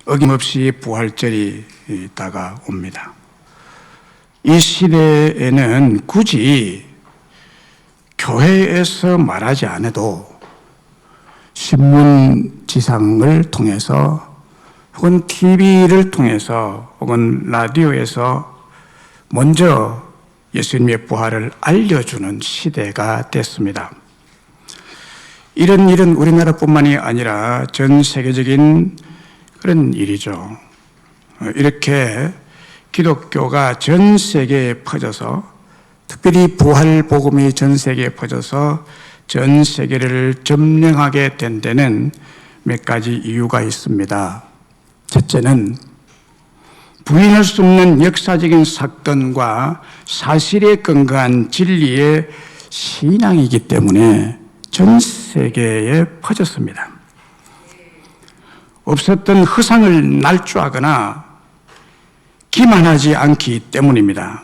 어김없이 부활절이 다가옵니다. 이 시대에는 굳이 교회에서 말하지 않아도 신문지상을 통해서 혹은 TV를 통해서 혹은 라디오에서 먼저 예수님의 부활을 알려주는 시대가 됐습니다. 이런 일은 우리나라뿐만이 아니라 전 세계적인 그런 일이죠. 이렇게 기독교가 전 세계에 퍼져서, 특별히 부활 복음이 전 세계에 퍼져서 전 세계를 점령하게 된 데는 몇 가지 이유가 있습니다. 첫째는 부인할 수 없는 역사적인 사건과 사실에 근거한 진리의 신앙이기 때문에 전 세계에 퍼졌습니다. 없었던 허상을 날조하거나 기만하지 않기 때문입니다.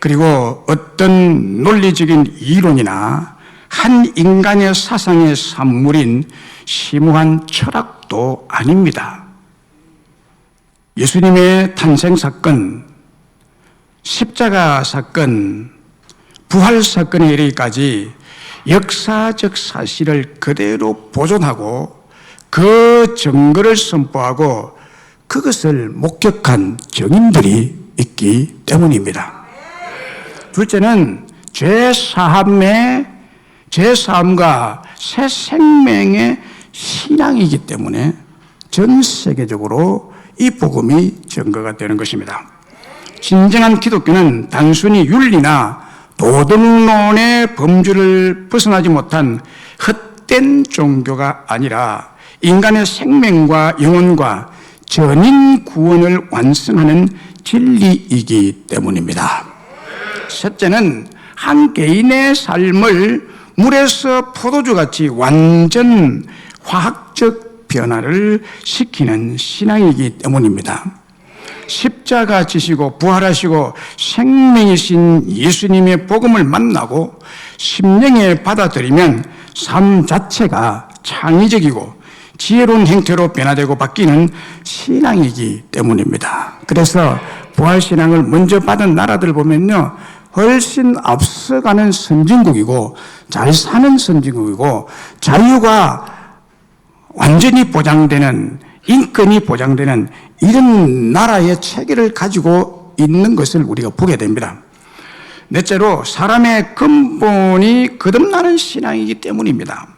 그리고 어떤 논리적인 이론이나 한 인간의 사상의 산물인 심오한 철학도 아닙니다. 예수님의 탄생 사건, 십자가 사건, 부활 사건에 이르기까지 역사적 사실을 그대로 보존하고 그 증거를 선포하고 그것을 목격한 증인들이 있기 때문입니다. 둘째는 죄사함과 새 생명의 신앙이기 때문에 전 세계적으로 이 복음이 증거가 되는 것입니다. 진정한 기독교는 단순히 윤리나 도덕론의 범주를 벗어나지 못한 헛된 종교가 아니라 인간의 생명과 영혼과 전인 구원을 완성하는 진리이기 때문입니다. 셋째는 한 개인의 삶을 물에서 포도주같이 완전 화학적 변화를 시키는 신앙이기 때문입니다. 십자가 지시고 부활하시고 생명이신 예수님의 복음을 만나고 심령에 받아들이면 삶 자체가 창의적이고 지혜로운 형태로 변화되고 바뀌는 신앙이기 때문입니다. 그래서 부활신앙을 먼저 받은 나라들 보면요, 훨씬 앞서가는 선진국이고 잘 사는 선진국이고 자유가 완전히 보장되는, 인권이 보장되는 이런 나라의 체계를 가지고 있는 것을 우리가 보게 됩니다. 넷째로 사람의 근본이 거듭나는 신앙이기 때문입니다.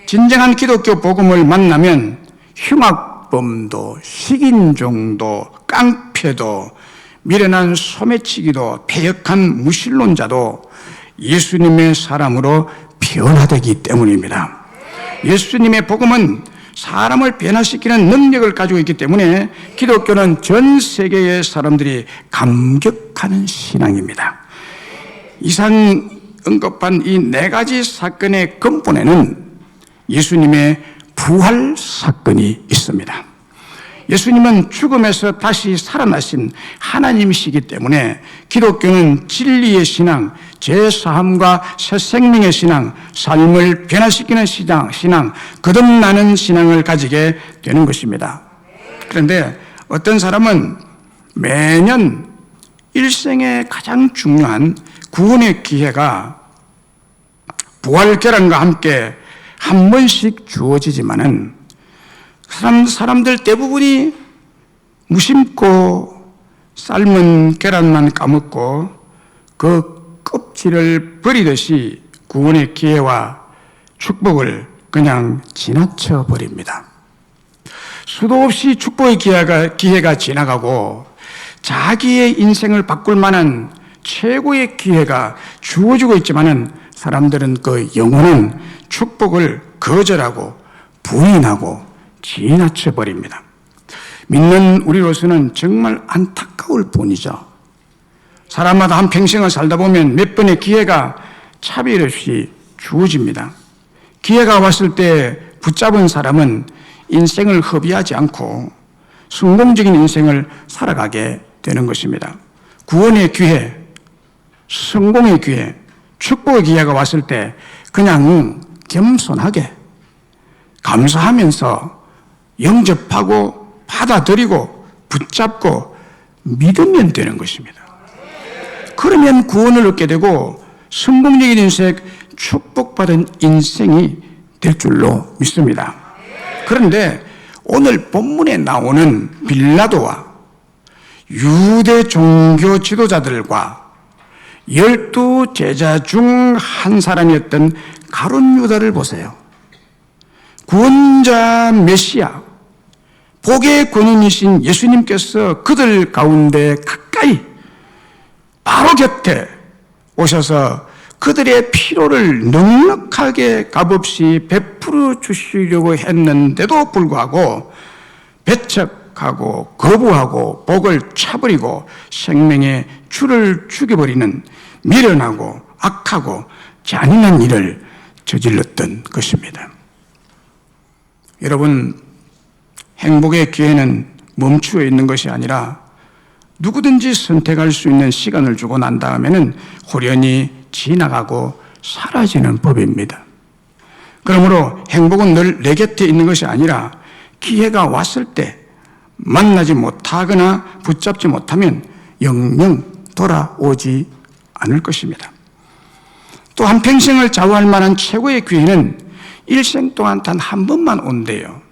진정한 기독교 복음을 만나면 흉악범도, 식인종도, 깡패도, 미련한 소매치기도, 패역한 무신론자도 예수님의 사람으로 변화되기 때문입니다. 예수님의 복음은 사람을 변화시키는 능력을 가지고 있기 때문에 기독교는 전 세계의 사람들이 감격하는 신앙입니다. 이상 언급한 이 네 가지 사건의 근본에는 예수님의 부활 사건이 있습니다. 예수님은 죽음에서 다시 살아나신 하나님이시기 때문에 기독교는 진리의 신앙, 죄사함과 새 생명의 신앙, 삶을 변화시키는 신앙, 거듭나는 신앙을 가지게 되는 것입니다. 그런데 어떤 사람은 매년 일생에 가장 중요한 구원의 기회가 부활 계란과 함께 한 번씩 주어지지만은 사람들 대부분이 무심코 삶은 계란만 까먹고 그 껍질을 버리듯이 구원의 기회와 축복을 그냥 지나쳐 버립니다. 수도 없이 축복의 기회가 지나가고 자기의 인생을 바꿀 만한 최고의 기회가 주어지고 있지만은 사람들은 그 영원한 축복을 거절하고 부인하고 지나쳐 버립니다. 믿는 우리로서는 정말 안타까울 뿐이죠. 사람마다 한 평생을 살다 보면 몇 번의 기회가 차별 없이 주어집니다. 기회가 왔을 때 붙잡은 사람은 인생을 허비하지 않고 성공적인 인생을 살아가게 되는 것입니다. 구원의 기회, 성공의 기회, 축복의 기회가 왔을 때 그냥 겸손하게 감사하면서 영접하고 받아들이고 붙잡고 믿으면 되는 것입니다. 그러면 구원을 얻게 되고 성공적인 인생, 축복받은 인생이 될 줄로 믿습니다. 그런데 오늘 본문에 나오는 빌라도와 유대 종교 지도자들과 12 제자 중 한 사람이었던 가룟 유다를 보세요. 구원자 메시아, 복의 권인이신 예수님께서 그들 가운데 가까이 바로 곁에 오셔서 그들의 필요를 넉넉하게 값없이 베풀어 주시려고 했는데도 불구하고 배척하고 거부하고 복을 차버리고 생명의 줄을 죽여버리는 미련하고 악하고 잔인한 일을 저질렀던 것입니다. 여러분, 행복의 기회는 멈추어 있는 것이 아니라 누구든지 선택할 수 있는 시간을 주고 난 다음에는 호련히 지나가고 사라지는 법입니다. 그러므로 행복은 늘 내 곁에 있는 것이 아니라 기회가 왔을 때 만나지 못하거나 붙잡지 못하면 영영 돌아오지 않을 것입니다. 또 한평생을 좌우할 만한 최고의 기회는 일생 동안 단 한 번만 온대요.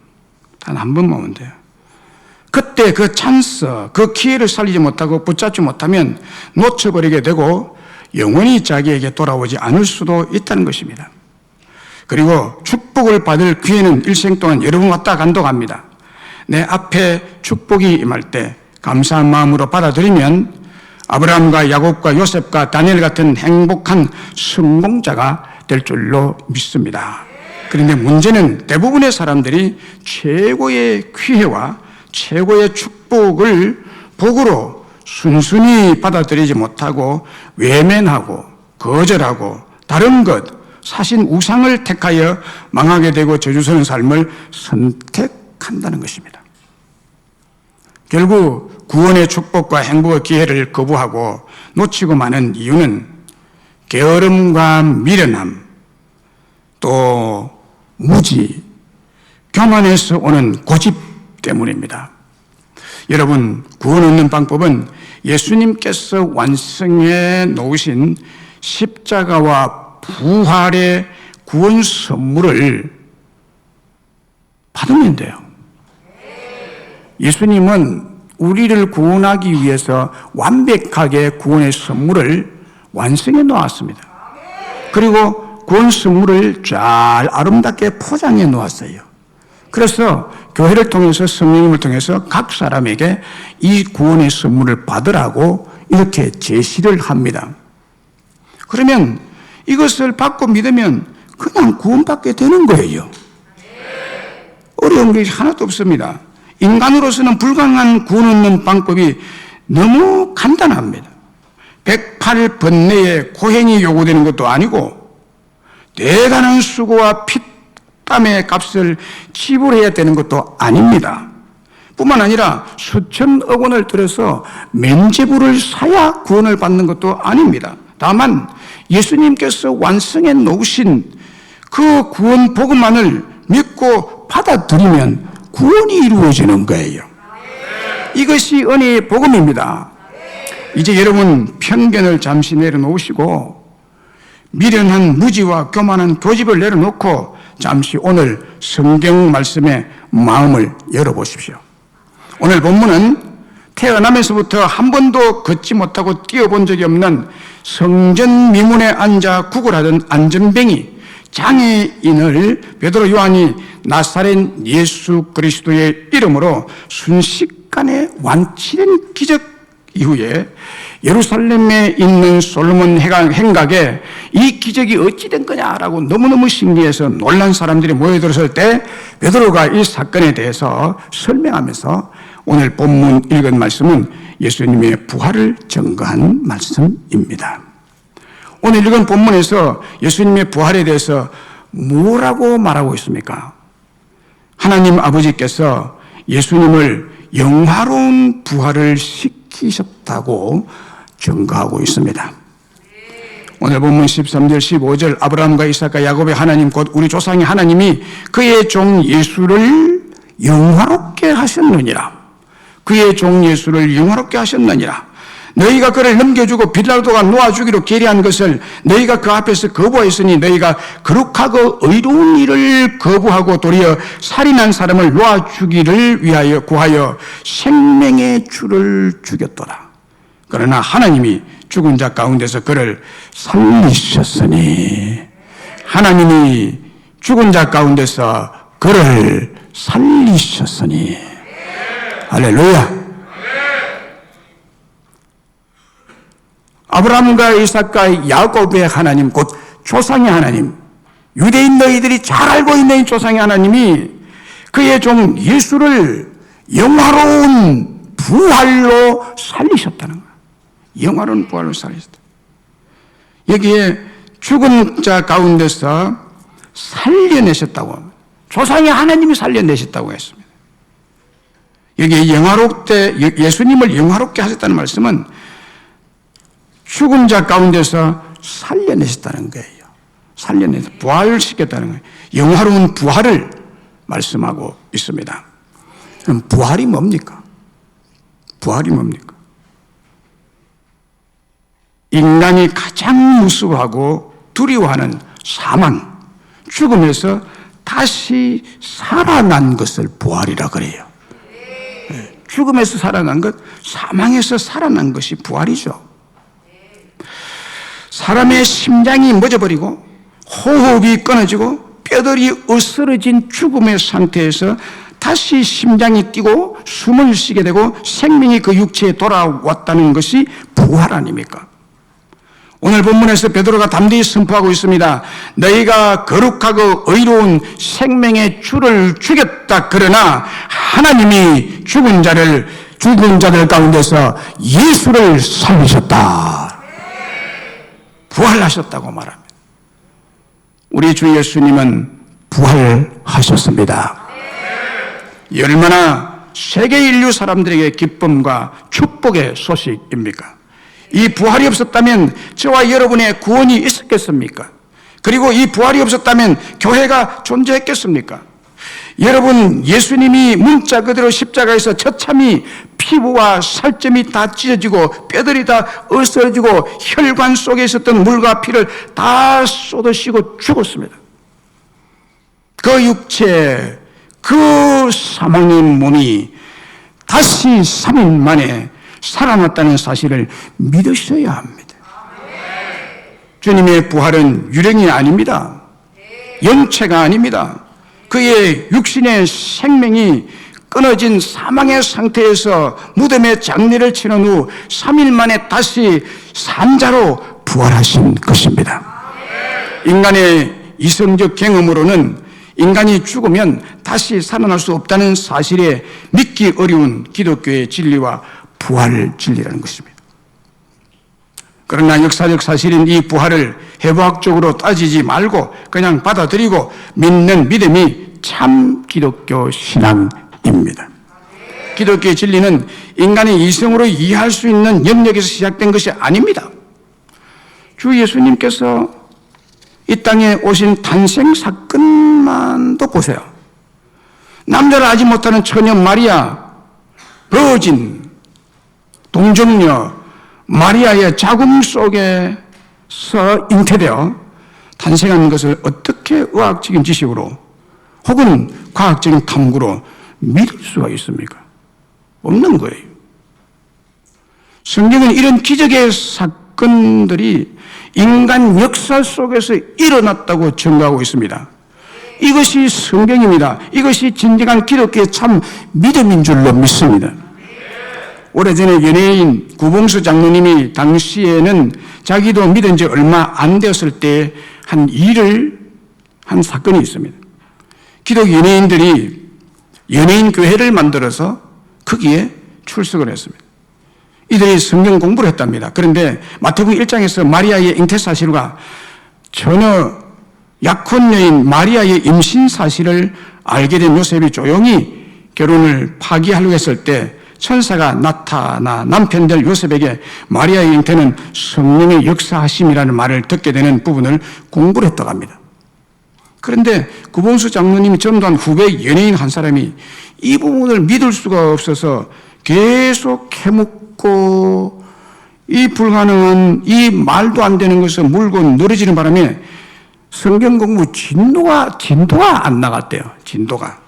단 한 번만 온대요. 그때 그 찬스, 그 기회를 살리지 못하고 붙잡지 못하면 놓쳐버리게 되고 영원히 자기에게 돌아오지 않을 수도 있다는 것입니다. 그리고 축복을 받을 기회는 일생 동안 여러 번 왔다 간다고 합니다. 내 앞에 축복이 임할 때 감사한 마음으로 받아들이면 아브라함과 야곱과 요셉과 다니엘 같은 행복한 성공자가 될 줄로 믿습니다. 그런데 문제는 대부분의 사람들이 최고의 기회와 최고의 축복을 복으로 순순히 받아들이지 못하고 외면하고 거절하고 다른 것, 사신 우상을 택하여 망하게 되고 저주스러운 삶을 선택한다는 것입니다. 결국 구원의 축복과 행복의 기회를 거부하고 놓치고 마는 이유는 게으름과 미련함, 또 무지, 교만에서 오는 고집 때문입니다. 여러분, 구원 얻는 방법은 예수님께서 완성해 놓으신 십자가와 부활의 구원 선물을 받으면 돼요. 예수님은 우리를 구원하기 위해서 완벽하게 구원의 선물을 완성해 놓았습니다. 그리고 구원 선물을 잘 아름답게 포장해 놓았어요. 그래서 교회를 통해서 성령님을 통해서 각 사람에게 이 구원의 선물을 받으라고 이렇게 제시를 합니다. 그러면 이것을 받고 믿으면 그냥 구원받게 되는 거예요. 어려운 게 하나도 없습니다. 인간으로서는 불가능한 구원 얻는 방법이 너무 간단합니다. 108번뇌의 고행이 요구되는 것도 아니고 대단한 수고와 피땀의 값을 지불해야 되는 것도 아닙니다. 뿐만 아니라 수천억 원을 들여서 면죄부를 사야 구원을 받는 것도 아닙니다. 다만 예수님께서 완성해 놓으신 그 구원 복음만을 믿고 받아들이면 구원이 이루어지는 거예요. 이것이 은혜의 복음입니다. 이제 여러분 편견을 잠시 내려놓으시고 미련한 무지와 교만한 고집을 내려놓고 잠시 오늘 성경 말씀에 마음을 열어보십시오. 오늘 본문은 태어나면서부터 한 번도 걷지 못하고 뛰어본 적이 없는 성전 미문에 앉아 구걸하던 안전뱅이 장애인을 베드로 요한이 나사렛 예수 그리스도의 이름으로 순식간에 완치된 기적 이후에 예루살렘에 있는 솔로몬 행각에 이 기적이 어찌 된 거냐라고 너무너무 신기해서 놀란 사람들이 모여들었을 때 베드로가 이 사건에 대해서 설명하면서 오늘 본문 읽은 말씀은 예수님의 부활을 증거한 말씀입니다. 오늘 읽은 본문에서 예수님의 부활에 대해서 뭐라고 말하고 있습니까? 하나님 아버지께서 예수님을 영화로운 부활을 시키셨다고 증거하고 있습니다. 오늘 본문 13절 15절 아브라함과 이삭과 야곱의 하나님 곧 우리 조상의 하나님이 그의 종 예수를 영화롭게 하셨느니라. 그의 종 예수를 영화롭게 하셨느니라. 너희가 그를 넘겨주고 빌라도가 놓아주기로 계례한 것을 너희가 그 앞에서 거부하였으니 너희가 거룩하고 의로운 일을 거부하고 도리어 살인한 사람을 놓아주기를 위하여 구하여 생명의 주를 죽였도다. 그러나 하나님이 죽은 자 가운데서 그를 살리셨으니, 하나님이 죽은 자 가운데서 그를 살리셨으니, 할렐루야. 아브라함과 이삭과 야곱의 하나님, 곧 조상의 하나님, 유대인 너희들이 잘 알고 있는 조상의 하나님이 그의 종 예수를 영화로운 부활로 살리셨다는 거예요. 영화로운 부활로 살리셨다. 여기에 죽은 자 가운데서 살려내셨다고, 조상의 하나님이 살려내셨다고 했습니다. 여기에 예수님을 영화롭게 하셨다는 말씀은 죽은 자 가운데서 살려내셨다는 거예요. 살려내서 부활시켰다는 거예요. 영화로운 부활을 말씀하고 있습니다. 그럼 부활이 뭡니까? 부활이 뭡니까? 인간이 가장 무서워하고 두려워하는 사망, 죽음에서 다시 살아난 것을 부활이라 그래요. 죽음에서 살아난 것, 사망에서 살아난 것이 부활이죠. 사람의 심장이 멎어버리고 호흡이 끊어지고 뼈들이 으스러진 죽음의 상태에서 다시 심장이 뛰고 숨을 쉬게 되고 생명이 그 육체에 돌아왔다는 것이 부활 아닙니까? 오늘 본문에서 베드로가 담대히 선포하고 있습니다. 너희가 거룩하고 의로운 생명의 주를 죽였다. 그러나 하나님이 죽은 자들 가운데서 예수를 살리셨다. 부활하셨다고 말합니다. 우리 주 예수님은 부활하셨습니다. 얼마나 세계 인류 사람들에게 기쁨과 축복의 소식입니까? 이 부활이 없었다면 저와 여러분의 구원이 있었겠습니까? 그리고 이 부활이 없었다면 교회가 존재했겠습니까? 여러분, 예수님이 문자 그대로 십자가에서 처참히 피부와 살점이 다 찢어지고 뼈들이 다 으스러지고 혈관 속에 있었던 물과 피를 다 쏟으시고 죽었습니다. 그 육체, 그 사망인 몸이 다시 3일 만에 살아났다는 사실을 믿으셔야 합니다. 주님의 부활은 유령이 아닙니다. 연체가 아닙니다. 그의 육신의 생명이 끊어진 사망의 상태에서 무덤에 장례를 치른 후 3일 만에 다시 산자로 부활하신 것입니다. 인간의 이성적 경험으로는 인간이 죽으면 다시 살아날 수 없다는 사실에 믿기 어려운 기독교의 진리와 부활 진리라는 것입니다. 그러나 역사적 사실인 이 부활을 해부학적으로 따지지 말고 그냥 받아들이고 믿는 믿음이 참 기독교 신앙입니다. 기독교의 진리는 인간의 이성으로 이해할 수 있는 영역에서 시작된 것이 아닙니다. 주 예수님께서 이 땅에 오신 탄생 사건만도 보세요. 남자를 알지 못하는 처녀 마리아, 버진, 동정녀 마리아의 자궁 속에서 잉태되어 탄생한 것을 어떻게 의학적인 지식으로 혹은 과학적인 탐구로 믿을 수가 있습니까? 없는 거예요. 성경은 이런 기적의 사건들이 인간 역사 속에서 일어났다고 증거하고 있습니다. 이것이 성경입니다. 이것이 진정한 기독교의 참 믿음인 줄로 믿습니다. 오래전에 연예인 구봉수 장로님이 당시에는 자기도 믿은 지 얼마 안 되었을 때 한 사건이 있습니다. 기독 연예인들이 연예인 교회를 만들어서 거기에 출석을 했습니다. 이들이 성경 공부를 했답니다. 그런데 마태복음 1장에서 마리아의 잉태 사실과 전혀 약혼 여인 마리아의 임신 사실을 알게 된 요셉이 조용히 결혼을 파기하려고 했을 때 천사가 나타나 남편될 요셉에게 마리아의 잉태는 성령의 역사하심이라는 말을 듣게 되는 부분을 공부를 했다고 합니다. 그런데 구봉수 장로님이 전도한 후배 연예인 한 사람이 이 부분을 믿을 수가 없어서 계속 캐묻고 이 불가능한 이 말도 안 되는 것을 물고 늘어지는 바람에 성경 공부 진도가 안 나갔대요. 진도가.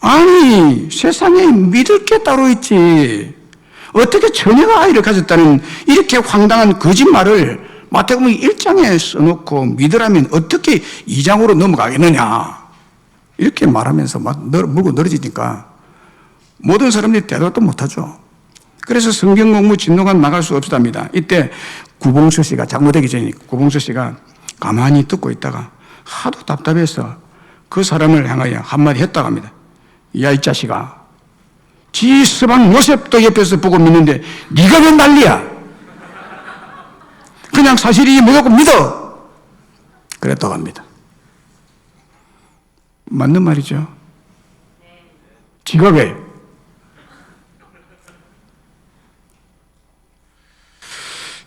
아니, 세상에 믿을 게 따로 있지. 어떻게 처녀가 아이를 가졌다는 이렇게 황당한 거짓말을 마태복음 1장에 써놓고 믿으라면 어떻게 2장으로 넘어가겠느냐. 이렇게 말하면서 막 물고 늘어지니까 모든 사람들이 대답도 못하죠. 그래서 성경 공부 진도가 나갈 수 없었답니다. 이때 구봉서 씨가, 장로되기 전에 구봉서 씨가 가만히 듣고 있다가 하도 답답해서 그 사람을 향하여 한마디 했다고 합니다. 야, 이 자식아, 지 서방 요셉도 옆에서 보고 믿는데 네가 왜 난리야? 그냥 사실이 무조건 믿어. 그랬다고 합니다. 맞는 말이죠. 지가 왜?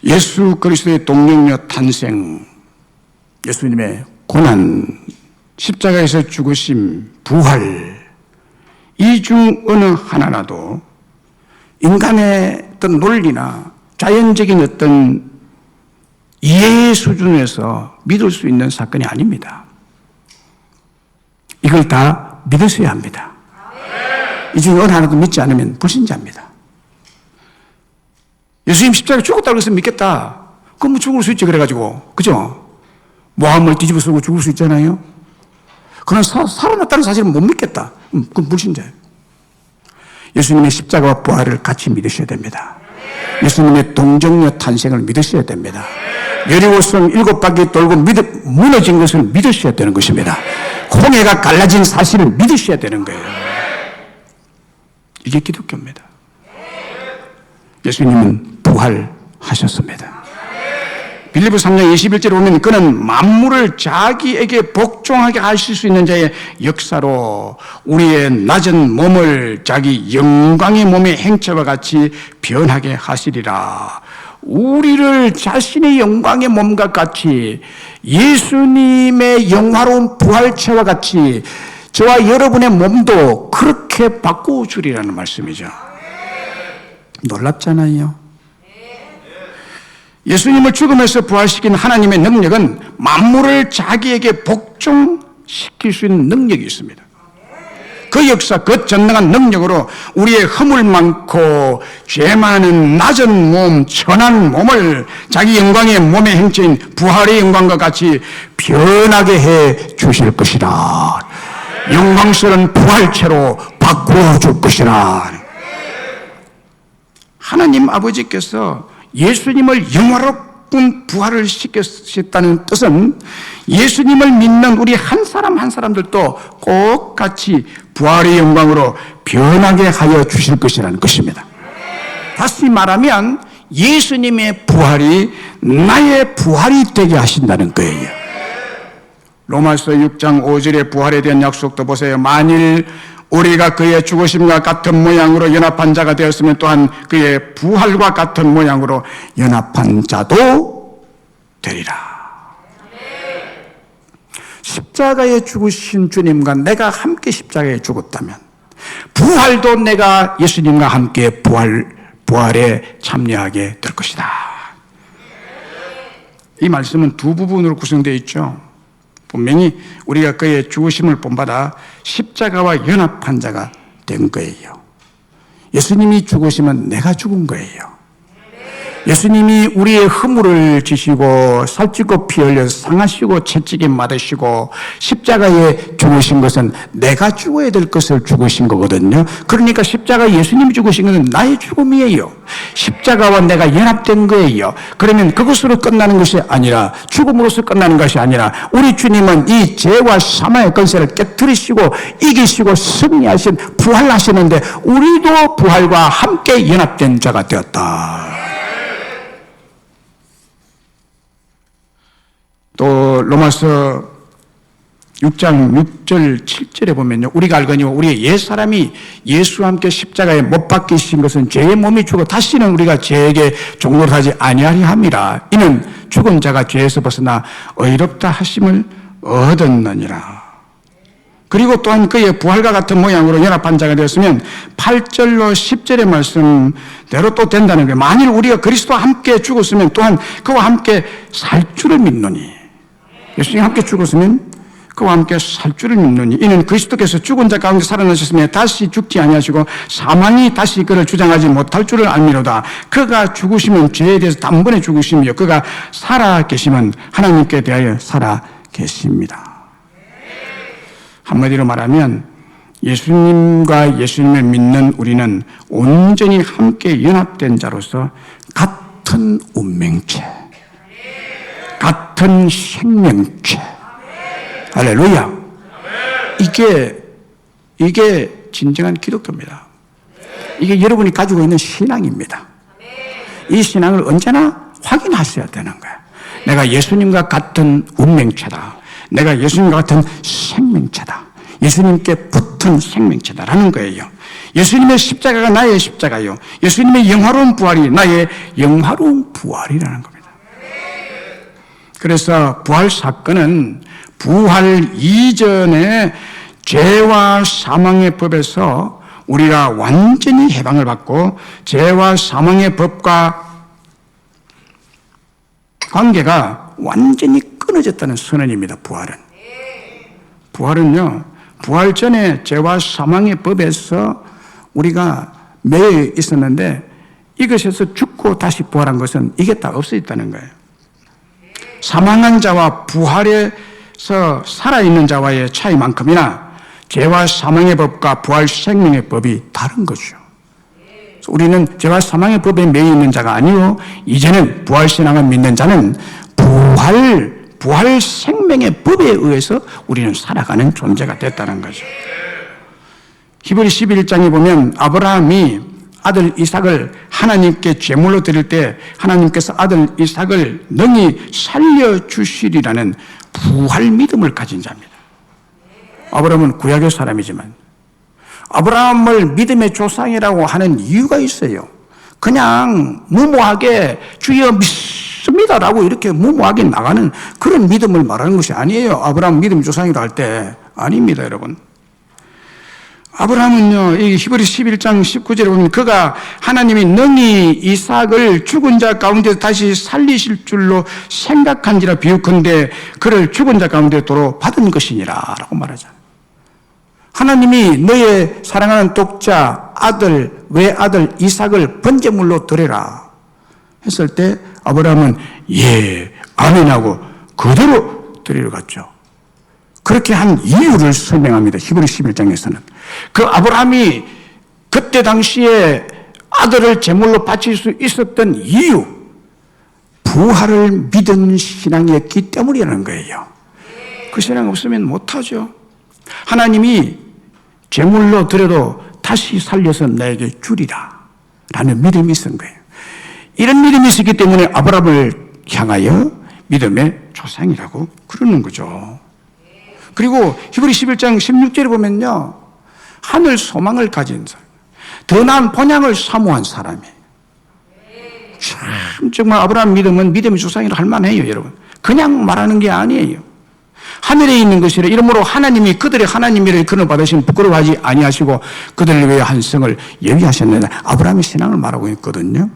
예수 그리스도의 동력녀 탄생, 예수님의 고난, 십자가에서 죽으심, 부활, 이 중 어느 하나라도 인간의 어떤 논리나 자연적인 어떤 이해의 수준에서 믿을 수 있는 사건이 아닙니다. 이걸 다 믿으셔야 합니다. 이 중에 어느 하나도 믿지 않으면 불신자입니다. 예수님 십자가에 죽었다고 해서 믿겠다. 그럼 뭐 죽을 수 있지, 그래가지고. 그죠? 모함을 뒤집어 쓰고 죽을 수 있잖아요. 그러나 살아났다는 사실은 못 믿겠다. 그건 불신자예요. 예수님의 십자가와 부활을 같이 믿으셔야 됩니다. 예수님의 동정녀 탄생을 믿으셔야 됩니다. 여리고성 7바퀴 돌고 무너진 것을 믿으셔야 되는 것입니다. 홍해가 갈라진 사실을 믿으셔야 되는 거예요. 이게 기독교입니다. 예수님은 부활하셨습니다. 빌립보 3장 21절에 보면 그는 만물을 자기에게 복종하게 하실 수 있는 자의 역사로 우리의 낮은 몸을 자기 영광의 몸의 행체와 같이 변하게 하시리라. 우리를 자신의 영광의 몸과 같이 예수님의 영화로운 부활체와 같이 저와 여러분의 몸도 그렇게 바꾸어 주리라는 말씀이죠. 놀랍잖아요. 예수님을 죽음에서 부활시킨 하나님의 능력은 만물을 자기에게 복종시킬 수 있는 능력이 있습니다. 그 역사, 그 전능한 능력으로 우리의 허물 많고 죄 많은 낮은 몸, 천한 몸을 자기 영광의 몸의 행체인 부활의 영광과 같이 변하게 해 주실 것이라. 영광스러운 부활체로 바꾸어 줄 것이라. 하나님 아버지께서 예수님을 영화롭은 부활을 시키셨다는 뜻은 예수님을 믿는 우리 한 사람 한 사람들도 꼭 같이 부활의 영광으로 변하게 하여 주실 것이라는 것입니다. 다시 말하면 예수님의 부활이 나의 부활이 되게 하신다는 거예요. 로마서 6장 5절의 부활에 대한 약속도 보세요. 만일 우리가 그의 죽으심과 같은 모양으로 연합한 자가 되었으면 또한 그의 부활과 같은 모양으로 연합한 자도 되리라. 십자가에 죽으신 주님과 내가 함께 십자가에 죽었다면 부활도 내가 예수님과 함께 부활에 참여하게 될 것이다. 이 말씀은 두 부분으로 구성되어 있죠. 분명히 우리가 그의 죽으심을 본받아 십자가와 연합한 자가 된 거예요. 예수님이 죽으시면 내가 죽은 거예요. 예수님이 우리의 허물을 지시고 살찌고 피 흘려 상하시고 채찍에 맞으시고 십자가에 죽으신 것은 내가 죽어야 될 것을 죽으신 거거든요. 그러니까 십자가 예수님이 죽으신 것은 나의 죽음이에요. 십자가와 내가 연합된 거예요. 그러면 그것으로 끝나는 것이 아니라, 죽음으로서 끝나는 것이 아니라 우리 주님은 이 죄와 사망의 권세를 깨뜨리시고 이기시고 승리하신 부활하시는데 우리도 부활과 함께 연합된 자가 되었다. 또 로마서 6장 6절 7절에 보면요, 우리가 알거니와 우리의 옛사람이 예수와 함께 십자가에 못 박히신 것은 죄의 몸이 죽어 다시는 우리가 죄에게 종노릇 하지 아니하리 함이라. 이는 죽은 자가 죄에서 벗어나 의롭다 하심을 얻었느니라. 그리고 또한 그의 부활과 같은 모양으로 연합한 자가 되었으면 8절로 10절의 말씀대로 또 된다는 거예요. 만일 우리가 그리스도와 함께 죽었으면 또한 그와 함께 살 줄을 믿노니, 예수님과 함께 죽었으면 그와 함께 살 줄을 믿노니, 이는 그리스도께서 죽은 자 가운데 살아나셨으며 다시 죽지 아니하시고 사망이 다시 그를 주장하지 못할 줄을 알미로다. 그가 죽으시면 죄에 대해서 단번에 죽으시며 그가 살아 계시면 하나님께 대하여 살아 계십니다. 한마디로 말하면 예수님과 예수님을 믿는 우리는 온전히 함께 연합된 자로서 같은 운명체, 같은 생명체, 할렐루야. 이게 진정한 기독교입니다. 이게 여러분이 가지고 있는 신앙입니다. 이 신앙을 언제나 확인하셔야 되는 거예요. 내가 예수님과 같은 운명체다. 내가 예수님과 같은 생명체다. 예수님께 붙은 생명체다라는 거예요. 예수님의 십자가가 나의 십자가요. 예수님의 영화로운 부활이 나의 영화로운 부활이라는 겁니다. 그래서 부활 사건은 부활 이전에 죄와 사망의 법에서 우리가 완전히 해방을 받고 죄와 사망의 법과 관계가 완전히 끊어졌다는 선언입니다. 부활은요, 부활 전에 죄와 사망의 법에서 우리가 매여 있었는데 이것에서 죽고 다시 부활한 것은 이게 다 없어졌다는 거예요. 사망한 자와 부활에서 살아있는 자와의 차이만큼이나 죄와 사망의 법과 부활 생명의 법이 다른 거죠. 우리는 죄와 사망의 법에 매여 있는 자가 아니요, 이제는 부활 신앙을 믿는 자는 부활 생명의 법에 의해서 우리는 살아가는 존재가 됐다는 거죠. 히브리 11장에 보면 아브라함이 아들 이삭을 하나님께 제물로 드릴 때 하나님께서 아들 이삭을 능히 살려주시리라는 부활 믿음을 가진 자입니다. 아브라함은 구약의 사람이지만 아브라함을 믿음의 조상이라고 하는 이유가 있어요. 그냥 무모하게 주여 믿습니다라고 이렇게 무모하게 나가는 그런 믿음을 말하는 것이 아니에요. 아브라함 믿음 조상이라고 할 때 아닙니다, 여러분. 아브라함은요, 이 히브리 11장 19절에 보면 그가 하나님이 능히 이삭을 죽은 자 가운데 다시 살리실 줄로 생각한지라 비유컨대 그를 죽은 자 가운데 도로 받은 것이니라 라고 말하잖아요. 하나님이 너의 사랑하는 독자 아들, 외아들 이삭을 번제물로 드려라 했을 때 아브라함은 예, 아멘하고 그대로 드리러 갔죠. 그렇게 한 이유를 설명합니다. 히브리 11장에서는. 그 아브라함이 그때 당시에 아들을 제물로 바칠 수 있었던 이유, 부활을 믿은 신앙이었기 때문이라는 거예요. 그 신앙 없으면 못하죠. 하나님이 제물로 드려도 다시 살려서 나에게 주리라 라는 믿음이 있었던 거예요. 이런 믿음이 있었기 때문에 아브라함을 향하여 믿음의 조상이라고 그러는 거죠. 그리고 히브리 11장 16절에 보면요, 하늘 소망을 가진 사람, 더 나은 본향을 사모한 사람이 참 정말 아브라함 믿음은 믿음의 조상이라 할 만해요, 여러분. 그냥 말하는 게 아니에요. 하늘에 있는 것이라 이러므로 하나님이 그들의 하나님이라 그를 받으신 부끄러워하지 아니하시고 그들을 위해 한 성을 예비하셨느냐. 아브라함의 신앙을 말하고 있거든요.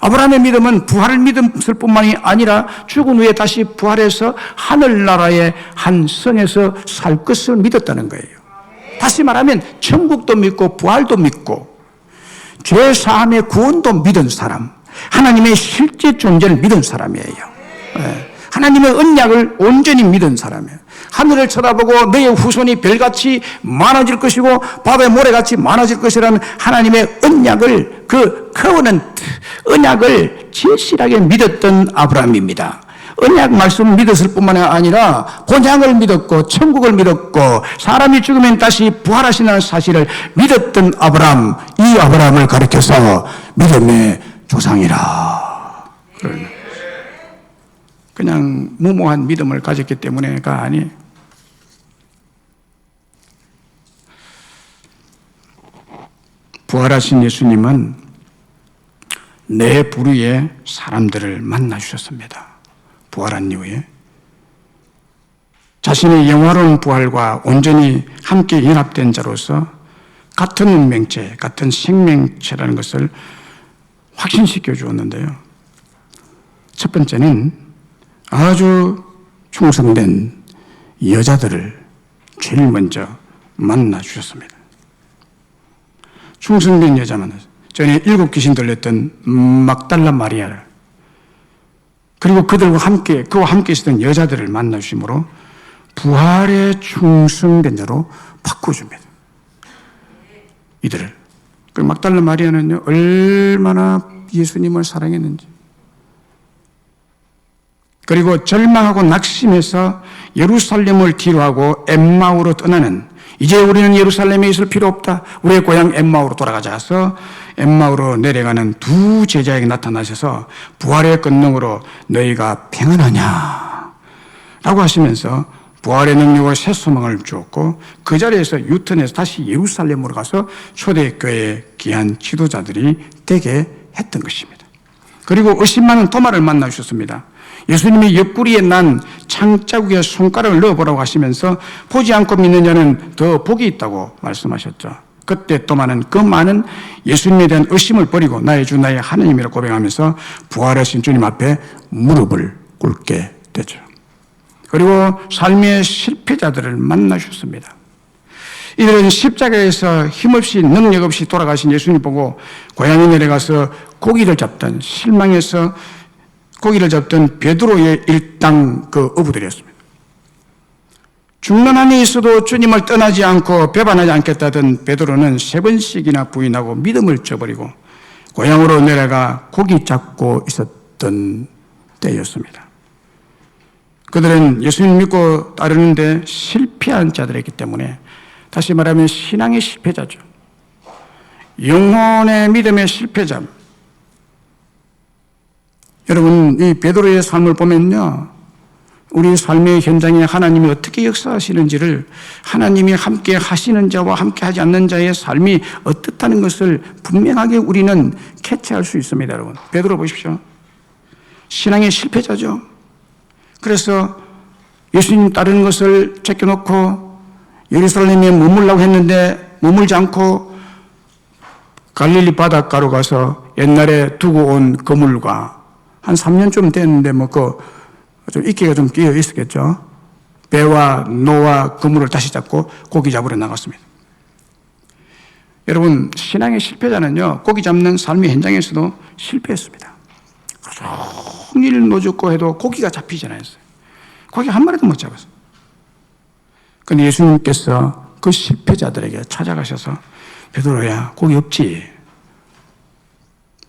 아브라함의 믿음은 부활을 믿음을 뿐만이 아니라 죽은 후에 다시 부활해서 하늘나라의 한 성에서 살 것을 믿었다는 거예요. 다시 말하면 천국도 믿고 부활도 믿고 죄 사함의 구원도 믿은 사람, 하나님의 실제 존재를 믿은 사람이에요. 하나님의 언약을 온전히 믿은 사람이에요. 하늘을 쳐다보고 너의 후손이 별같이 많아질 것이고 바다의 모래같이 많아질 것이라는 하나님의 언약을, 그 커버넌트 언약을 진실하게 믿었던 아브라함입니다. 언약 말씀을 믿었을 뿐만 아니라 본향을 믿었고 천국을 믿었고 사람이 죽으면 다시 부활하신다는 사실을 믿었던 아브라함, 이 아브라함을 가리켜서 믿음의 조상이라 그러는, 그냥 무모한 믿음을 가졌기 때문에가 아니에요. 부활하신 예수님은 내 부류의 사람들을 만나주셨습니다. 부활한 이후에 자신의 영화로운 부활과 온전히 함께 연합된 자로서 같은 운명체, 같은 생명체라는 것을 확신시켜 주었는데요. 첫 번째는 아주 충성된 여자들을 제일 먼저 만나 주셨습니다. 충성된 여자 만났어요. 전에 7 귀신 들렸던 막달라 마리아를, 그리고 그와 함께 있었던 여자들을 만나 주심으로 부활에 충성된 자로 바꿔줍니다. 이들을. 그 막달라 마리아는요, 얼마나 예수님을 사랑했는지. 그리고 절망하고 낙심해서 예루살렘을 뒤로하고 엠마오로 떠나는, 이제 우리는 예루살렘에 있을 필요 없다, 우리의 고향 엠마오로 돌아가자 해서 엠마오로 내려가는 두 제자에게 나타나셔서 부활의 권능으로 너희가 평안하냐 라고 하시면서 부활의 능력으로 새 소망을 주었고, 그 자리에서 유턴해서 다시 예루살렘으로 가서 초대교회의 귀한 지도자들이 되게 했던 것입니다. 그리고 의심 많은 토마를 만나 주셨습니다. 예수님이 옆구리에 난 창자국에 손가락을 넣어보라고 하시면서 보지 않고 믿는 자는 더 복이 있다고 말씀하셨죠. 그때 토마는 그 많은 예수님에 대한 의심을 버리고 나의 주 나의 하나님이라고 고백하면서 부활하신 주님 앞에 무릎을 꿇게 되죠. 그리고 삶의 실패자들을 만나셨습니다. 이들은 십자가에서 힘없이 능력 없이 돌아가신 예수님 보고 고향에 내려가서 고기를 잡던, 실망해서 고기를 잡던 베드로의 일당 그 어부들이었습니다. 죽는 한이 있어도 주님을 떠나지 않고 배반하지 않겠다던 베드로는 3번씩이나 부인하고 믿음을 저버리고 고향으로 내려가 고기 잡고 있었던 때였습니다. 그들은 예수님 믿고 따르는데 실패한 자들이기 때문에, 다시 말하면 신앙의 실패자죠. 영혼의 믿음의 실패자. 여러분, 이 베드로의 삶을 보면요, 우리 삶의 현장에 하나님이 어떻게 역사하시는지를, 하나님이 함께 하시는 자와 함께 하지 않는 자의 삶이 어떻다는 것을 분명하게 우리는 캐치할 수 있습니다. 여러분, 베드로 보십시오. 신앙의 실패자죠. 그래서 예수님 따르는 것을 제껴놓고 예루살렘에 머물라고 했는데 머물지 않고 갈릴리 바닷가로 가서 옛날에 두고 온 그물과, 한 3년쯤 됐는데 좀 이끼가 좀 끼어 있었겠죠. 배와 노와 그물을 다시 잡고 고기 잡으러 나갔습니다. 여러분, 신앙의 실패자는요, 고기 잡는 삶의 현장에서도 실패했습니다. 종일 노젓고 해도 고기가 잡히지 않았어요. 고기 한 마리도 못 잡았어요. 그런데 예수님께서 그 실패자들에게 찾아가셔서 베드로야, 고기 없지?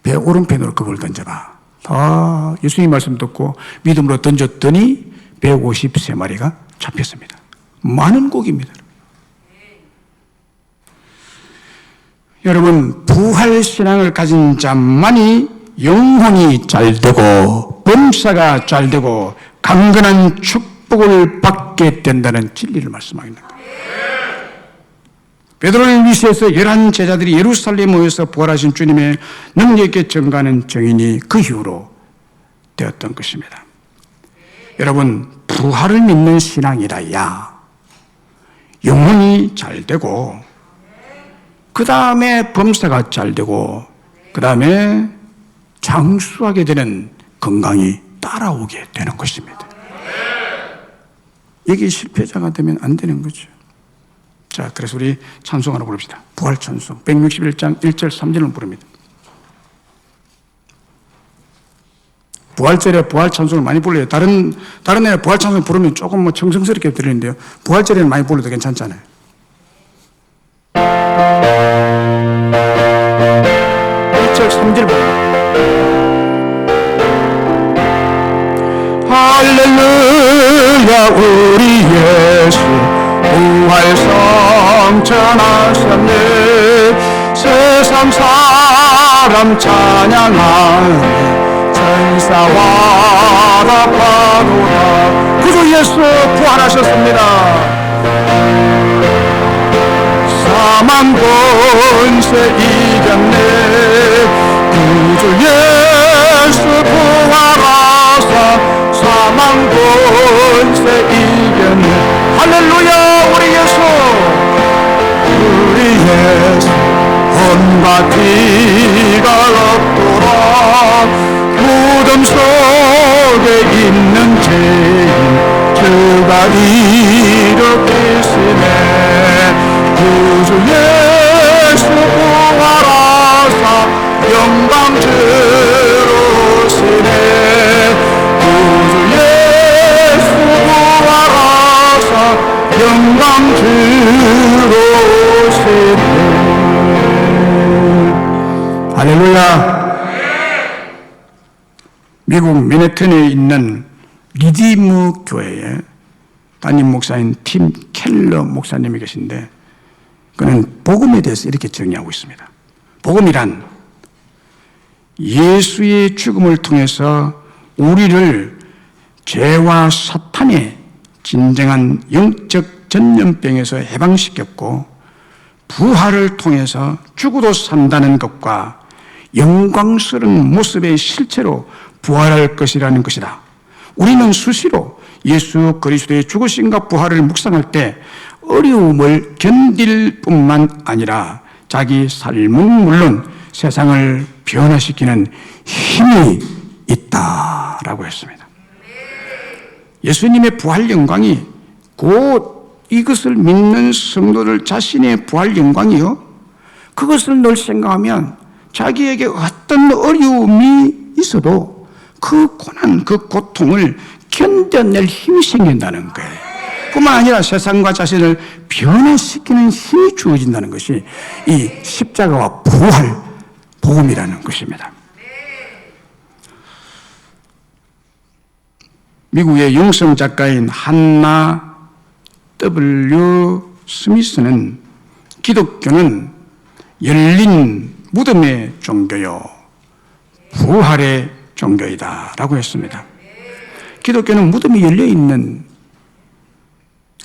배 오른편으로 그걸 던져봐. 예수님 말씀 듣고 믿음으로 던졌더니 153마리가 잡혔습니다. 많은 고기입니다. 여러분, 부활신앙을 가진 자만이 영혼이 잘되고 범사가 잘되고 강건한 축복을 받게 된다는 진리를 말씀합니다. 베드로를 위시해서 11 제자들이 예루살렘에 모여서 부활하신 주님의 능력 있게 증거하는 증인이 그 이후로 되었던 것입니다. 여러분, 부활을 믿는 신앙이라야 영혼이 잘되고, 그 다음에 범사가 잘되고, 그 다음에 장수하게 되는 건강이 따라오게 되는 것입니다. 이게 실패자가 되면 안 되는 거죠. 자, 그래서 우리 찬송 하나 부릅시다. 부활 찬송 161장 1절 3절을 부릅니다. 부활절에 부활 찬송을 많이 불러요. 다른 애 부활 찬송 부르면 조금 정성스럽게 들리는데요, 부활절에는 많이 불러도 괜찮잖아요. 할렐루야, 우리 예수 부활 성천하셨네. 세상 사람 찬양하네. 천사와 파도다. 그저 예수 부활하셨습니다. 사망 권세 이겼네. 그저 예수 부활하사 사망 권세 이겼네. 할렐루야. 우리 예수, 우리 예수 온갖 피가 없도록 무덤 속에 있는 죄인 주가 일으키시네. 구주 예수 부활하사 영광 주로시네. 구주 예수 부활하사 영광 주로시네. 할렐루야. 미국 맨해튼에 있는 리디무 교회에 담임 목사인 팀 켈러 목사님이 계신데, 그는 복음에 대해서 이렇게 정의하고 있습니다. 복음이란 예수의 죽음을 통해서 우리를 죄와 사탄의 진정한 영적 전염병에서 해방시켰고, 부활을 통해서 죽어도 산다는 것과 영광스러운 모습의 실체로 부활할 것이라는 것이다. 우리는 수시로 예수 그리스도의 죽으심과 부활을 묵상할 때 어려움을 견딜 뿐만 아니라 자기 삶은 물론 세상을 변화시키는 힘이 있다라고 했습니다. 예수님의 부활 영광이 곧 이것을 믿는 성도들 자신의 부활 영광이요, 그것을 늘 생각하면 자기에게 어떤 어려움이 있어도 그 고난, 그 고통을 견뎌낼 힘이 생긴다는 거예요. 뿐만 아니라 세상과 자신을 변화시키는 힘이 주어진다는 것이 이 십자가와 부활, 복음이라는 것입니다. 미국의 영성 작가인 한나 W. 스미스는 기독교는 열린 무덤의 종교요, 부활의 종교이다 라고 했습니다. 기독교는 무덤이 열려있는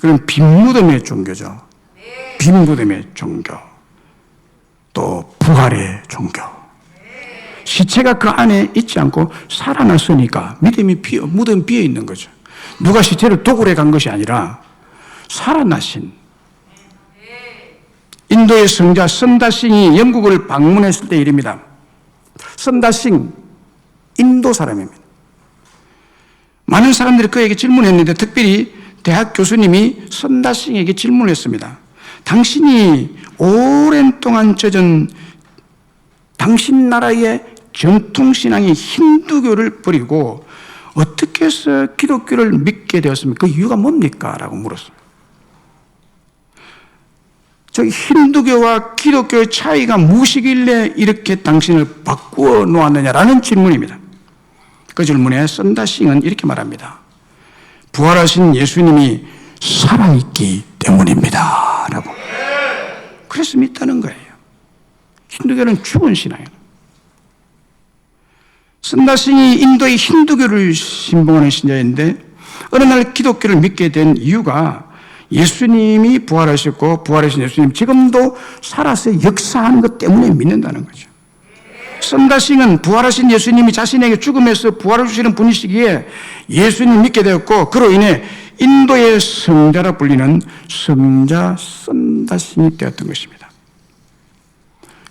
그런 빈 무덤의 종교죠. 빈 무덤의 종교, 또 부활의 종교. 시체가 그 안에 있지 않고 살아났으니까 무덤이 비어 있는 거죠. 누가 시체를 도굴해 간 것이 아니라 살아나신. 인도의 성자 선다싱이 영국을 방문했을 때 일입니다. 선다싱 인도 사람입니다. 많은 사람들이 그에게 질문했는데 특별히 대학 교수님이 선다싱에게 질문을 했습니다. 당신이 오랜 동안 젖은 당신 나라의 전통신앙인 힌두교를 버리고 어떻게 해서 기독교를 믿게 되었습니까? 그 이유가 뭡니까? 라고 물었습니다. 저 힌두교와 기독교의 차이가 무엇이길래 이렇게 당신을 바꾸어 놓았느냐라는 질문입니다. 그 질문에 선다싱은 이렇게 말합니다. 부활하신 예수님이 살아있기 때문입니다 라고. 그래서 믿다는 거예요. 힌두교는 죽은 신앙이에요. 선다싱이 인도의 힌두교를 신봉하는 신자인데 어느 날 기독교를 믿게 된 이유가 예수님이 부활하셨고 부활하신 예수님 지금도 살아서 역사하는 것 때문에 믿는다는 거죠. 선다싱은 부활하신 예수님이 자신에게 죽음에서 부활해 주시는 분이시기에 예수님을 믿게 되었고, 그로 인해 인도의 성자라 불리는 성자 선다싱이 되었던 것입니다.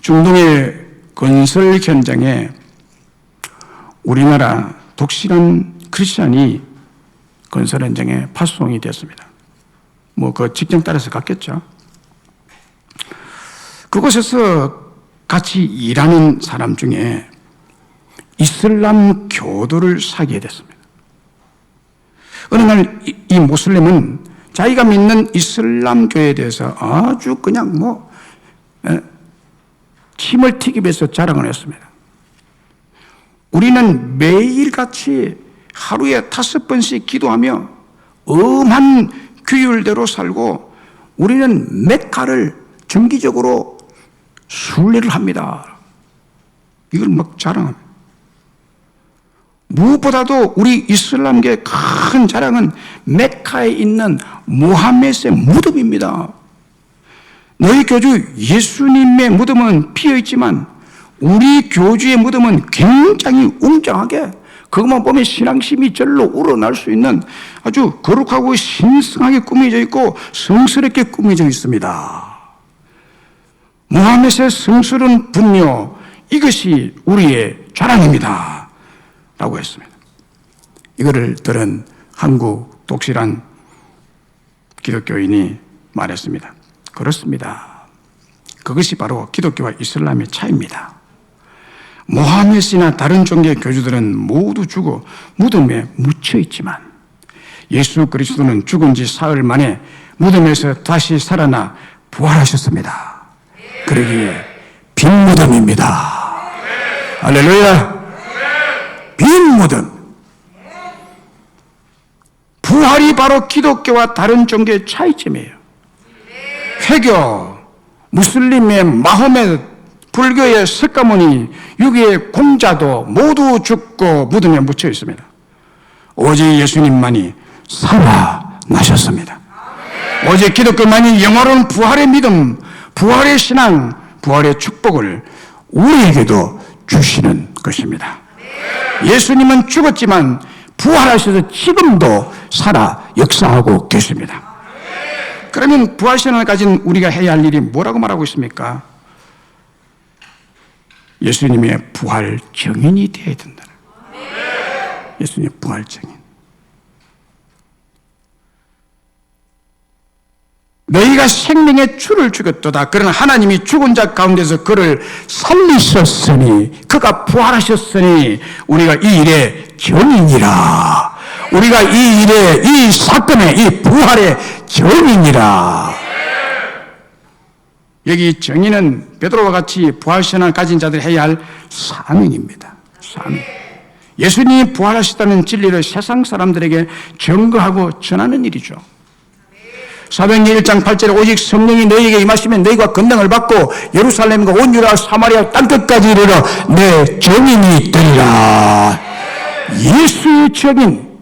중동의 건설 현장에 우리나라 독실한 크리스찬이 건설 현장에 파송이 되었습니다. 그 직장 따라서 갔겠죠. 그곳에서 같이 일하는 사람 중에 이슬람 교도를 사귀게 됐습니다. 어느 날 이 모슬림은 자기가 믿는 이슬람교에 대해서 아주 그냥 침을 튀기면서 자랑을 했습니다. 우리는 매일같이 하루에 5번씩 기도하며 엄한 규율대로 살고 우리는 메카를 정기적으로 순례를 합니다. 이걸 막 자랑합니다. 무엇보다도 우리 이슬람계의 큰 자랑은 메카에 있는 무함메드의 무덤입니다. 너희 교주 예수님의 무덤은 비어 있지만 우리 교주의 무덤은 굉장히 웅장하게 그것만 보면 신앙심이 절로 우러날 수 있는 아주 거룩하고 신성하게 꾸며져 있고 성스럽게 꾸며져 있습니다. 무하멧의 성스러운 분뇨, 이것이 우리의 자랑입니다 라고 했습니다. 이거를 들은 한국 독실한 기독교인이 말했습니다. 그렇습니다. 그것이 바로 기독교와 이슬람의 차이입니다. 모하메스나 다른 종교의 교주들은 모두 죽어 무덤에 묻혀 있지만 예수 그리스도는 죽은 지 사흘 만에 무덤에서 다시 살아나 부활하셨습니다. 그러기에 빈 무덤입니다. 할렐루야. 빈 무덤. 부활이 바로 기독교와 다른 종교의 차이점이에요. 회교, 무슬림의 마호멧, 불교의 석가모니, 유교의 공자도 모두 죽고 무덤에 묻혀 있습니다. 오직 예수님만이 살아나셨습니다. 오직 기독교만이 영원한 부활의 믿음, 부활의 신앙, 부활의 축복을 우리에게도 주시는 것입니다. 예수님은 죽었지만 부활하셔서 지금도 살아 역사하고 계십니다. 그러면 부활신앙을 가진 우리가 해야 할 일이 뭐라고 말하고 있습니까? 예수님의 부활 증인이 되어야 된다. 예수님의 부활 증인. 너희가 생명의 주를 죽였도다. 그러나 하나님이 죽은 자 가운데서 그를 살리셨으니, 그가 부활하셨으니 우리가 이 일의 증인이라. 우리가 이 일의, 이 사건의, 이 부활의 증인이라. 여기 증인은 베드로와 같이 부활신앙을 가진 자들이 해야 할 사명입니다. 사명. 예수님이 부활하셨다는 진리를 세상 사람들에게 증거하고 전하는 일이죠. 사도행전 1장 8절에 오직 성령이 너희에게 임하시면 너희가 권능을 받고 예루살렘과 온 유다 사마리아 땅끝까지 이르러 내 증인이 되리라. 예수의 증인.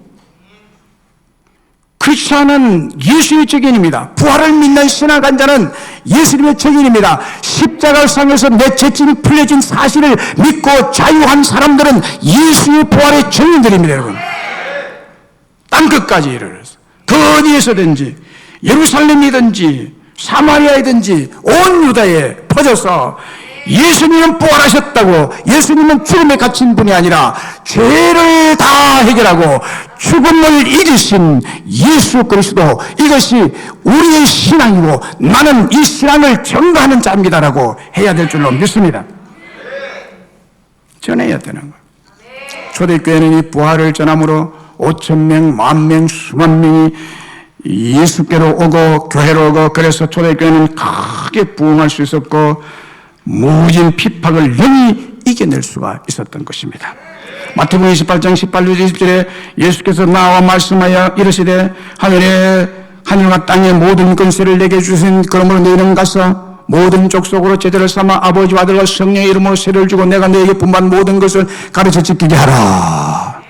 크리스천은 예수의 증인입니다. 부활을 믿는 신앙한 자는 예수님의 증인입니다. 십자가를 상에서 내 죄짐이 풀려진 사실을 믿고 자유한 사람들은 예수의 부활의 증인들입니다. 여러분, 땅끝까지 이르러서 그 어디에서든지 예루살렘이든지 사마리아이든지 온 유다에 퍼져서 예수님은 부활하셨다고, 예수님은 죽음에 갇힌 분이 아니라 죄를 다 해결하고 죽음을 이기신 예수 그리스도, 이것이 우리의 신앙이고 나는 이 신앙을 증거하는 자입니다라고 해야 될 줄로 믿습니다. 전해야 되는 거예요. 초대교회는 이 부활을 전함으로 5,000명, 10,000명, 수만 명이 예수께로 오고 교회로 오고, 그래서 초대교회는 크게 부흥할 수 있었고 모진 핍박을 영이 이겨낼 수가 있었던 것입니다. 마태복음 28장 18절 20절에 예수께서 나와 말씀하여 이르시되 하늘과 땅의 모든 권세를 내게 주신, 그러므로 너희는 가서 모든 족속으로 제자를 삼아 아버지와 아들과 성령의 이름으로 세례를 주고 내가 너에게 분부한 모든 것을 가르쳐 지키게 하라.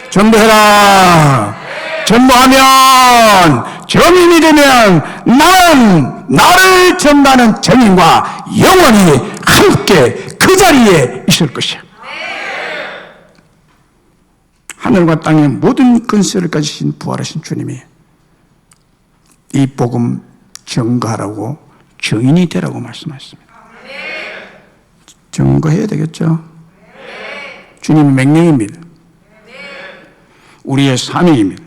전도해라. 전도하면, 증인이 되면 나는 나를 전하는 증인과 영원히 함께 그 자리에 있을 것이야. 하늘과 땅의 모든 권세를 가지신 부활하신 주님이 이 복음 증거하라고, 증인이 되라고 말씀하셨습니다. 증거해야 되겠죠? 주님의 명령입니다. 우리의 사명입니다.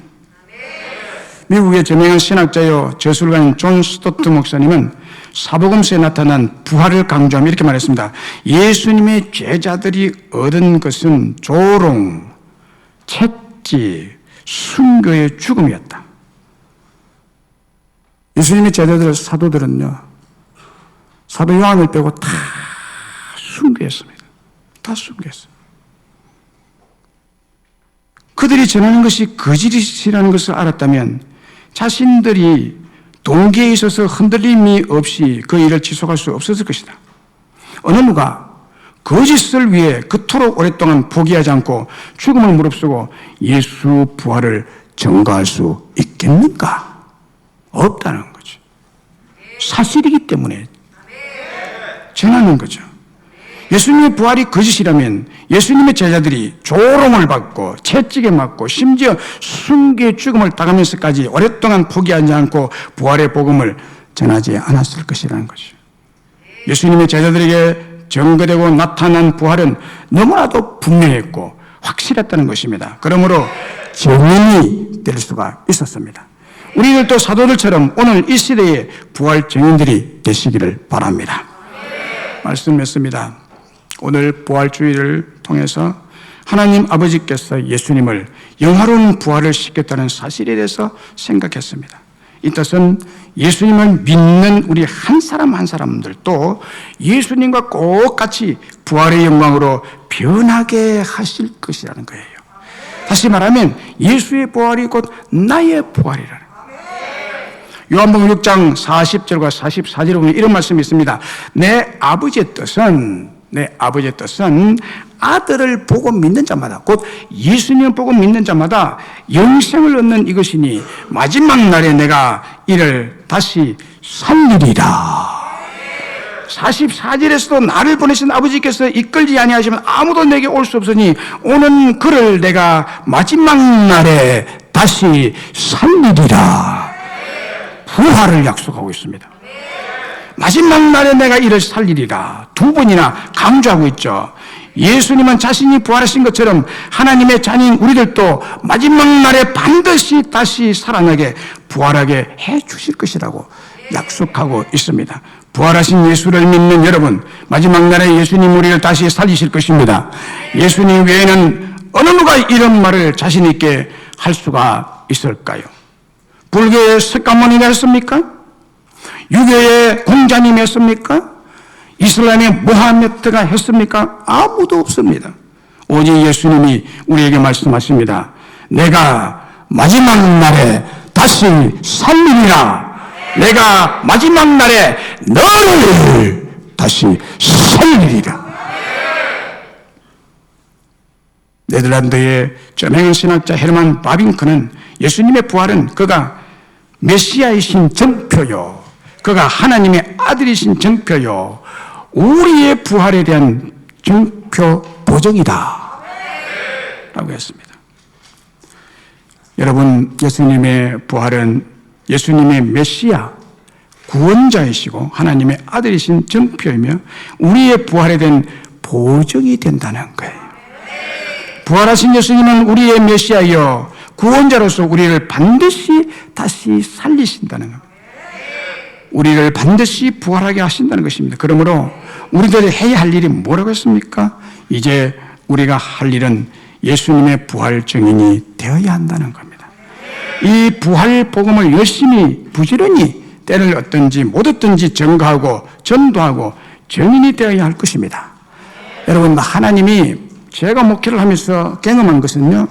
미국의 저명한 신학자요 저술가인 존 스토트 목사님은 사복음서에 나타난 부활을 강조하며 이렇게 말했습니다. 예수님의 제자들이 얻은 것은 조롱, 채찍, 순교의 죽음이었다. 예수님의 제자들, 사도들은요, 사도 요한을 빼고 다 순교했습니다. 다 순교했어요. 그들이 전하는 것이 거짓이라는 것을 알았다면 자신들이 동기에 있어서 흔들림이 없이 그 일을 지속할 수 없었을 것이다. 어느 누가 거짓을 위해 그토록 오랫동안 포기하지 않고 죽음을 무릅쓰고 예수 부활을 증거할 수 있겠는가? 없다는 거죠. 사실이기 때문에 전하는 거죠. 예수님의 부활이 거짓이라면 예수님의 제자들이 조롱을 받고 채찍에 맞고 심지어 순교의 죽음을 당하면서까지 오랫동안 포기하지 않고 부활의 복음을 전하지 않았을 것이라는 것이죠. 예수님의 제자들에게 증거되고 나타난 부활은 너무나도 분명했고 확실했다는 것입니다. 그러므로 증인이 될 수가 있었습니다. 우리들도 사도들처럼 오늘 이 시대의 부활 증인들이 되시기를 바랍니다. 말씀했습니다. 오늘 부활주의를 통해서 하나님 아버지께서 예수님을 영화로운 부활을 시켰다는 사실에 대해서 생각했습니다. 이 뜻은 예수님을 믿는 우리 한 사람 한 사람들도 예수님과 똑같이 부활의 영광으로 변하게 하실 것이라는 거예요. 다시 말하면 예수의 부활이 곧 나의 부활이라는 거예요. 요한복음 6장 40절과 44절에 보면 이런 말씀이 있습니다. 내 아버지의 뜻은 아들을 보고 믿는 자마다, 곧 예수님을 보고 믿는 자마다 영생을 얻는 이것이니 마지막 날에 내가 이를 다시 살리리라. 44절에서도 나를 보내신 아버지께서 이끌지 아니하시면 아무도 내게 올 수 없으니 오는 그를 내가 마지막 날에 다시 살리리라. 부활을 약속하고 있습니다. 마지막 날에 내가 이를 살리리라. 두 번이나 강조하고 있죠. 예수님은 자신이 부활하신 것처럼 하나님의 자녀인 우리들도 마지막 날에 반드시 다시 살아나게 부활하게 해 주실 것이라고 약속하고 있습니다. 부활하신 예수를 믿는 여러분, 마지막 날에 예수님 우리를 다시 살리실 것입니다. 예수님 외에는 어느 누가 이런 말을 자신 있게 할 수가 있을까요? 불교의 석가모니가 했습니까? 유교의 공자님이 했습니까? 이슬람의 모하메드가 했습니까? 아무도 없습니다. 오직 예수님이 우리에게 말씀하십니다. 내가 마지막 날에 다시 살리리라. 내가 마지막 날에 너를 다시 살리리라. 네덜란드의 저명한 신학자 헤르만 바빙크는 예수님의 부활은 그가 메시아이신 증표요, 그가 하나님의 아들이신 증표요, 우리의 부활에 대한 증표 보정이다 라고 했습니다. 여러분, 예수님의 부활은 예수님의 메시아 구원자이시고 하나님의 아들이신 증표이며 우리의 부활에 대한 보정이 된다는 거예요. 부활하신 예수님은 우리의 메시아여 구원자로서 우리를 반드시 다시 살리신다는 겁니다. 우리를 반드시 부활하게 하신다는 것입니다. 그러므로 우리들이 해야 할 일이 뭐라고 했습니까? 이제 우리가 할 일은 예수님의 부활 증인이 되어야 한다는 겁니다. 이 부활 복음을 열심히 부지런히 때를 얻든지 못 얻든지 증거하고 전도하고 증인이 되어야 할 것입니다. 여러분, 하나님이 제가 목회를 하면서 경험한 것은요,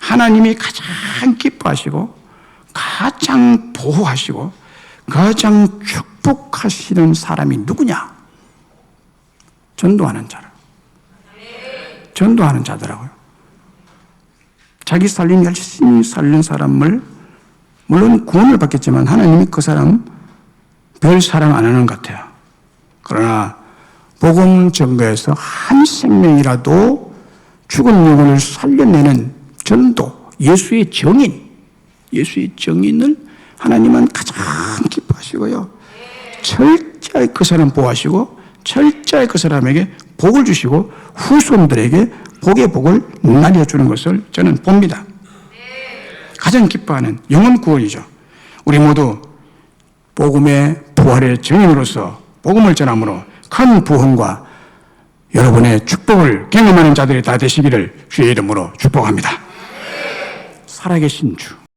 하나님이 가장 기뻐하시고 가장 보호하시고 가장 축복하시는 사람이 누구냐? 전도하는 자라. 전도하는 자더라고요. 자기 살림 열심히 살린 사람을 물론 구원을 받겠지만 하나님이 그 사람 별 사랑 안 하는 것 같아요. 그러나 복음 전거에서 한 생명이라도 죽은 영혼을 살려내는 전도, 예수의 정인을 하나님은 가장 기뻐하시고요. 철저히 그 사람 보호하시고 철저히 그 사람에게 복을 주시고 후손들에게 복의 복을 날려주는 것을 저는 봅니다. 가장 기뻐하는 영혼 구원이죠. 우리 모두 복음의 부활의 증인으로서 복음을 전함으로 큰 부흥과 여러분의 축복을 경험하는 자들이 다 되시기를 주의 이름으로 축복합니다. 살아계신 주,